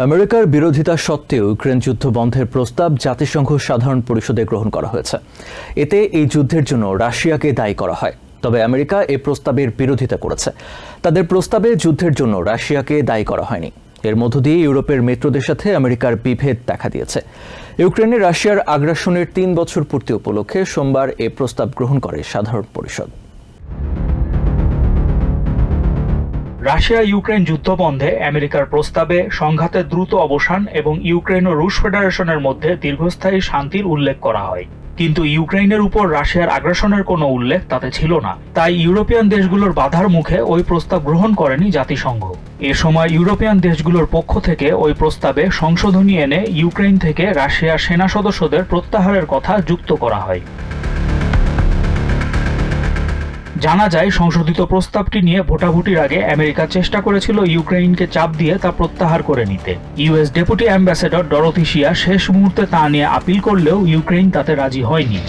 আমেরিকার বিরোধিতা সত্ত্বেও ইউক্রেন যুদ্ধ বন্ধের প্রস্তাব জাতিসংঘ সাধারণ পরিষদে গ্রহণ করা হয়েছে। এতে এই যুদ্ধের জন্য রাশিয়াকে দায়ী করা হয়। তবে আমেরিকা এই প্রস্তাবের বিরোধিতা করেছে। তাদের প্রস্তাবে যুদ্ধের জন্য রাশিয়াকে দায়ী করা হয়নি। এর মধ্য দিয়ে ইউরোপের মিত্রদের সাথে আমেরিকার বিভেদ দেখা দিয়েছে। ইউক্রেনে রাশিয়ার আগ্রাসনের ৩ বছর পূর্তি উপলক্ষে সোমবার এই প্রস্তাব গ্রহণ করে সাধারণ পরিষদ। রাশিয়া ইউক্রেন যুদ্ধ বন্ধে আমেরিকার প্রস্তাবে সংঘাতের দ্রুত অবসান এবং ইউক্রেন ও রুশ ফেডারেশনের মধ্যে দীর্ঘস্থায়ী শান্তির উল্লেখ করা হয়। কিন্তু ইউক্রেনের উপর রাশিয়ার আগ্রাসনের কোনো উল্লেখ তাতে ছিল না। তাই ইউরোপিয়ান দেশগুলোর বাধার মুখে ওই প্রস্তাব গ্রহণ করেনি জাতিসংঘ। এ সময় ইউরোপিয়ান দেশগুলোর পক্ষ থেকে ওই প্রস্তাবে সংশোধনী এনে ইউক্রেন থেকে রাশিয়ার সেনা সদস্যদের প্রত্যাহারের কথা যুক্ত করা হয়। জানা যায়, সংশোধিত প্রস্তাবটি নিয়ে ভোটাভুটির আগে আমেরিকা চেষ্টা করেছিল ইউক্রেনকে চাপ দিয়ে তা প্রত্যাহার করে নিতে। ইউএস ডেপুটি অ্যাম্বাসেডর ডরোথি শিয়া শেষ মুহূর্তে তা নিয়ে আপিল করলেও ইউক্রেন তাতে রাজি হয়নি।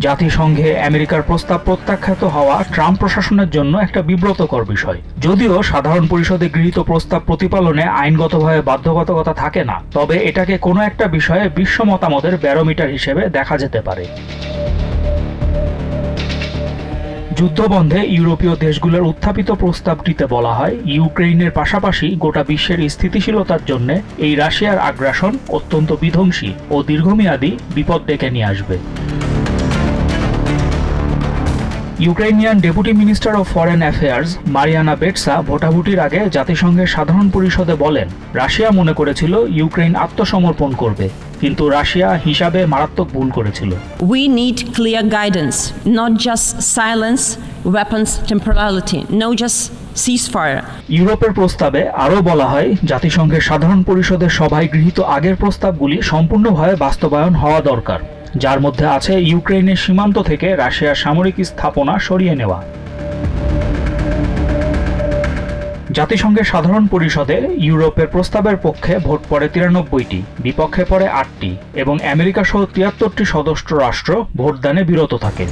জাতিসংঘে আমেরিকার প্রস্তাব প্রত্যাখ্যাত হওয়া ট্রাম্প প্রশাসনের জন্য একটা বিব্রতকর বিষয়। যদিও সাধারণ পরিষদে গৃহীত প্রস্তাব প্রতিপালনে আইনগতভাবে বাধ্যবাধকতা থাকে না, তবে এটাকে কোনো একটা বিষয়ে বিশ্ব মতামতের ব্যারোমিটার হিসেবে দেখা যেতে পারে। যুদ্ধবন্ধে ইউরোপীয় দেশগুলোর উত্থাপিত প্রস্তাবটিতে বলা হয়, ইউক্রেনের পাশাপাশি গোটা বিশ্বের স্থিতিশীলতার জন্য এই রাশিয়ার আগ্রাসন অত্যন্ত বিধ্বংসী ও দীর্ঘমেয়াদী বিপদ ডেকে নিয়ে আসবে। Ukrainian deputy minister of foreign affairs Mariana Betsa ভোটাভুটির আগে জাতিসংঘের সাধারণ পরিষদে বলেন, রাশিয়া মনে করেছিল ইউক্রেন আত্মসমর্পণ করবে, কিন্তু রাশিয়া হিসাবে মারাত্মক ভুল করেছিল। We need clear guidance, not just silence, weapons, temporality, no just ceasefire. ইউরোপের প্রস্তাবে আরও বলা হয়, জাতিসংঘের সাধারণ পরিষদের সভায় গৃহীত আগের প্রস্তাবগুলি সম্পূর্ণভাবে বাস্তবায়ন হওয়া দরকার, যার মধ্যে আছে ইউক্রেনের সীমান্ত থেকে রাশিয়ার সামরিক স্থাপনা সরিয়ে নেওয়া। জাতিসংঘের সাধারণ পরিষদে ইউরোপের প্রস্তাবের পক্ষে ভোট পড়ে 93টি, বিপক্ষে পড়ে 8টি এবং আমেরিকা সহ 73টি সদস্য রাষ্ট্র ভোটদানে বিরত থাকে।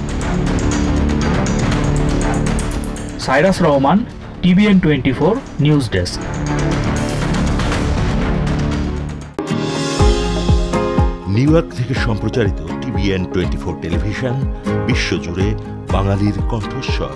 Cyrus Rahman, TVN 24 news desk. New York থেকে সম্প্রচারিত TVN 24 টেলিভিশন বিশ্বজুড়ে বাঙালির কণ্ঠস্বর।